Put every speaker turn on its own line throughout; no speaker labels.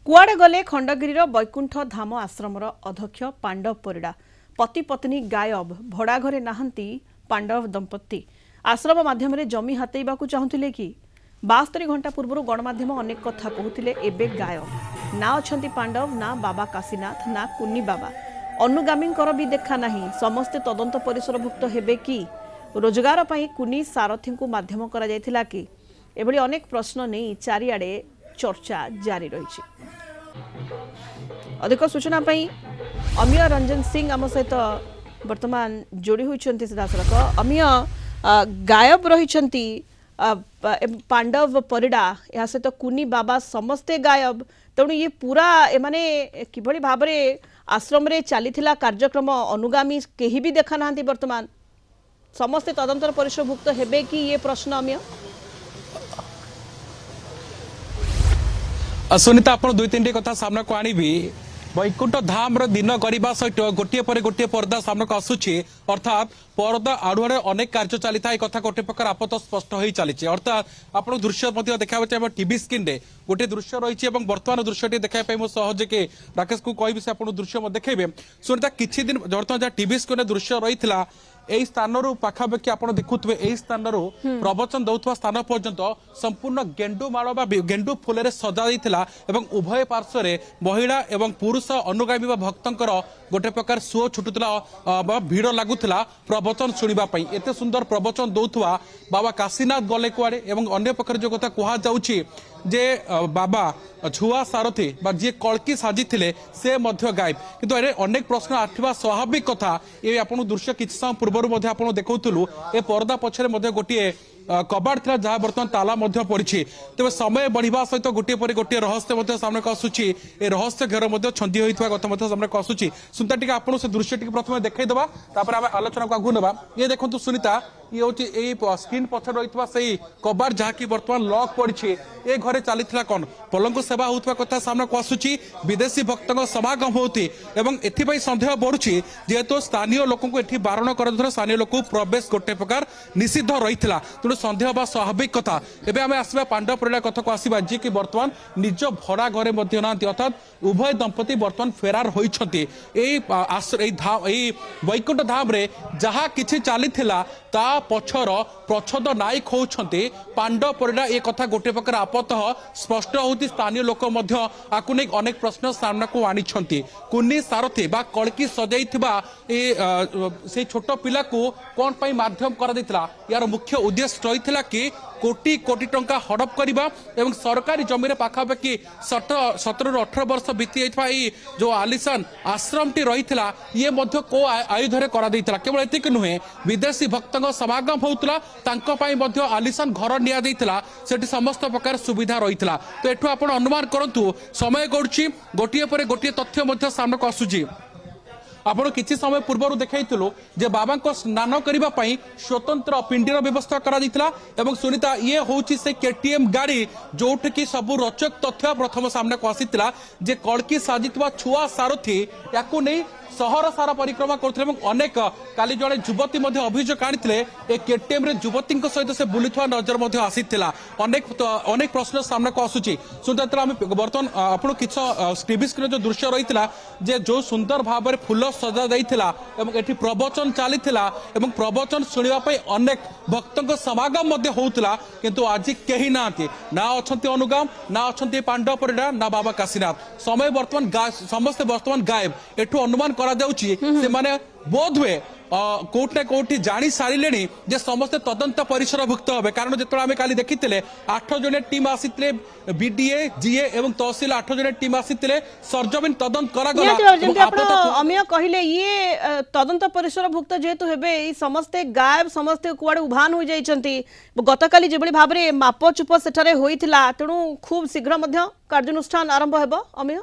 कुआडे गले खंडगिरी वैकुंठ धाम आश्रम अध्यक्ष पांडव परिड़ा पति पत्नी गायब भड़ा घरे नाहंती पांडव दंपत्ति आश्रम माध्यम जमी हातेइबा चाहूले कि 72 घंटा पूर्व गणमाध्यम अनेक कथा कहते एबे गायब ना अच्छा पांडव ना बाबा काशीनाथ ना कुन्नी बाबा अनुगामी भी देखा नहीं समस्ते तदंत परिसरभुक्त हेबे कि रोजगार पाई कुनी सारथी को माध्यम करा जायथिला कि एभली अनेक प्रश्न नहीं चारिआडे चर्चा जारी रही। अधिक सूचना पाई अमीय रंजन सिंह आम सहित वर्तमान जोड़ी होती सीधासलख अमीय गायब रही पांडव परिड़ा या सहित कुनी बाबा समस्ते गायब तेणु ये पूरा एमाने किभली भाव में आश्रम रे चलीथिला कार्यक्रम अनुगामी केही भी देखा ना वर्तमान समस्ते तदंतर परिसरभुक्त हेबे कि ये प्रश्न अमीय
सुनीता आप दुई तीन कथा सामना को आनी वैकुंठ धाम दिन करने सहित गोटे पर गोटे पर्दा सामना को आसूची अर्थात पर्दा आड़ुआड़े अनेक कार्य चली था कथा गोटे प्रकार आपत स्पष्ट हो चली अर्थात आप दृश्य देखा चाहिए टीवी स्क्रीन रे गोटे दृश्य रही वर्तमान दृश्य देखा मो सहयोगी राकेश को कहि से आप दृश्य देखेबे सुनीता किछि दिन वर्तमान जहाँ टीवी स्क्रीन दृश्य रही यही स्थान पाखापाखि आप देखुए यही स्थान प्रवचन दौथुवा स्थान पर्यंत संपूर्ण गेंडु माड़ गेंडु फूल सजा एवं उभय पार्श्व महिला एवं पुरुष अनुगामी भक्तर गोटे प्रकार सुओ छुटुला भिड़ लगुला प्रवचन शुणापी एत सुंदर प्रवचन दौथुवा बाबा काशीनाथ गले कुआड़े एवं अन्य प्रकार जो कथा कहुच्छी जे बाबा छुआ सारथी जी कलकी साजी से गायब किंतु अनेक प्रश्न आठवा स्वाभाविक कथा ये आप दृश्य किसी समय पूर्व आप देखुलु ए पर्दा पछरे गोटे कबाड़ था जहाँ बर्तमान ताला पड़ी तेज समय बढ़ा सहित गोटे पर गोटे रहस्य सामने को आसूची ए रहस्य घेर छंदी होता कथा सामने को आसूची सुनीता टी आप से दृश्य प्रथम देखईदबा आम आलोचना को आगू ना ये देखो सुनीता ये हूँ स्क्रीन पछ रही से कबाड़ जहाँकि बर्तमान लॉक पड़ी ए घरे चली कौन पलंक सेवा होता कथा सामने को आसूची विदेशी भक्तों समागम होती एवं सन्देह बढ़ुची जेहेतु स्थानीय लोक बारण कर स्थानीय लोक प्रवेश गोटे प्रकार निषिद्ध रही तेणु सन्देह बा स्वाभाविक कथा एबे आमे आसबा पांडव परिड़ा कथा को आसीबा जी कि वर्तमान निज भड़ा घरे मध्य नांती अर्थात उभय दंपति वर्तमान फेरार होइछंती एई वैकुंठ धाम रे जहा किछि चलीथिला ता पछर प्रच्छद नायक होउछंती पांडव परिड़ा ए कथा गोटे प्रकार आपतः स्पष्ट होती स्थानीय लोक मध्य आकु नै अनेक प्रश्न सामना को आनिछंती कुन्नी सारथी बा कलकी सजाइथिबा ए से छोट पिला को कोन पई माध्यम करा दितला यार मुख्य उद्देश्य रही कि कोटी कोटी टंका हड़प करने एवं सरकारी जमी पाखापाखि 17 ରୁ 18 वर्ष बीती जो आलिशान आश्रम टी रही ये को आयुधे केवल एतिक नुहे विदेशी भक्तों समागम होता आलिशान घर नि समस्त प्रकार सुविधा रही तो एठू आप अनुमान करूँ समय गड़ुची गोटे पर गोटे तथ्य सामने को आसूची आपण किसी समय पूर्व देखु जे बाबा को स्नान करने स्वतंत्र पिंडीर व्यवस्था करा सुनीता ये हूँ से केटीएम गाड़ी जोठ की सब रोचक तथ्य प्रथम सामने को आसीला जे कलकी साजी छुआ सारथी या नहीं सहर सारा परिक्रमा करते अनेक काली जड़े युवती अभियोग आनी केटीएम युवती सहित से बुलुवा नजर आसीला अनेक प्रश्न सामने को आसूची सुंदर बर्तमान आप टीवी स्क्रीन जो दृश्य रही जो सुंदर भाव में फूल सजा जाइथिला एवं प्रवचन चली प्रवचन शुणापी अनेक भक्तों समागम होता किंतु आज कहीं ना अच्छा अनुगाम ना अच्छा पांडव परिड़ा ना बाबा काशीनाथ समय बर्तमान समस्ते बर्तमान गायब एठू अनुमान करा जाउची से माने बोध हुए कोट ना कोटी जानी सारे जे समस्ते तदंत परिसरभुक्त हे कारण जो आम काली देखी 8 जन टीम आसी बीडीए जीए एवं तहसील 8 जन टीम आसी सरजमीन तदंत करा
अमीय कहले ये तदंत परिसरभुक्त जेहेतु हेबे समस्ते गायब समस्ते कुआडे उभान हो जाइछंती गतकाली जेबळी भाबरे मापचुप सेठारे होइथिला तेणु खूब शीघ्र मध्य कार्यानुष्ठान आरंभ हेबो अमीय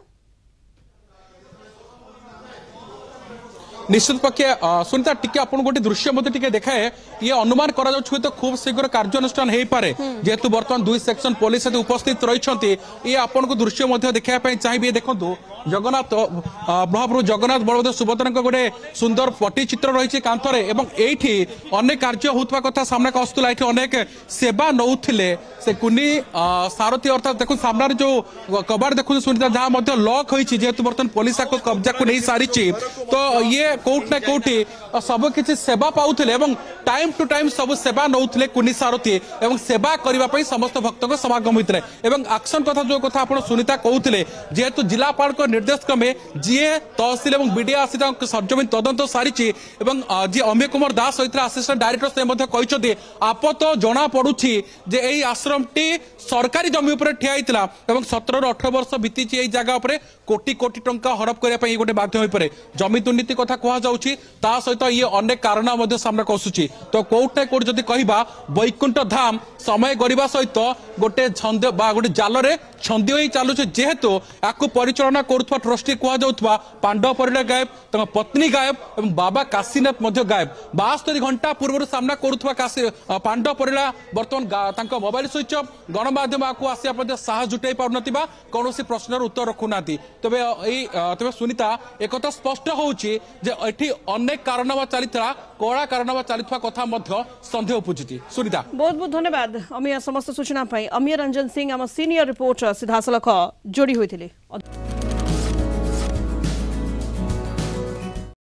निश्चित पक्षे सुनीता टी आप गोटे दृश्य देखाए ये अनुमान करा तो खूब शीघ्र कार्यानुष्ठान हो पारे जेहेतु बर्तमान 2 सेक्शन पुलिस उपस्थित रही ये आपन को दृश्य देखा चाहिए देखो जगन्नाथ महाप्रभु जगन्नाथ बलभद्र सुभद्रा गोटे सुंदर पट्टीचित्र रही कांथरे एवं एठी अनेक कार्य होता कथा सामना आसूला ये अनेक सेवा नौले से कुनी सारथी अर्थात देखो सामने जो कबाड़ देखु सुनीता जहाँ लॉक होती जेहेतु बर्तमान पुलिस कब्जा को नहीं सारी तो ये कोर्ट ना कोर्टी सब किसी सेवा पाऊले टाइम टू टाइम सब सेवा नौले कुनी सारथी एवं सेवा करने समस्त भक्त समागम होते एक्शन कथा जो कथा आप सुनीता कहते जेहेतु जिलापाल निर्देश क्रमे जीए तहसिल और बीडीए आसी सरजमीन तदंत सारी जी अमिय कुमार दास सहित असिस्टेंट डायरेक्टर से कहते आपत जना पड़ुछि जे एई आश्रम टी सरकारी जमी उपर ठिया होता 17-18 वर्ष बीती जगह पर कोटी कोटी टंका हड़प करने गोटे माध्यम पर जमी दुर्नीति कथा कहुच्छी ता सहित ये अनेक कारण सामना आसूची तो कोर्ट ना कोर्ट जदि कहबा वैकुंठ धाम समय गड़िबा सहित गोटे छंद बा गोटे जाल छंदी होई चलुचे जेहेतु आपको परिचालना करुवा ट्रस्टी कहुवा पांडव परिड़ा गायब पत्नी गायब और बाबा काशीनाथ गायब 72 घंटा पूर्व सामना करुवा पांडव परिड़ा बर्तमान मोबाइल स्विच ऑफ गणमाध्यम आपको आसिया साहस जुटाई पार कौन प्रश्नर उत्तर रखुना तेज सुनीता एक स्पष्ट होची अनेक कारण चलता कड़ा कारण चलता कथा सन्देह उपजुची सुनीता
बहुत बहुत धन्यवाद अमीय समस्त सूचना अमीय रंजन सिंह आम सीनियर रिपोर्टर सीधासलख जोड़ी होते।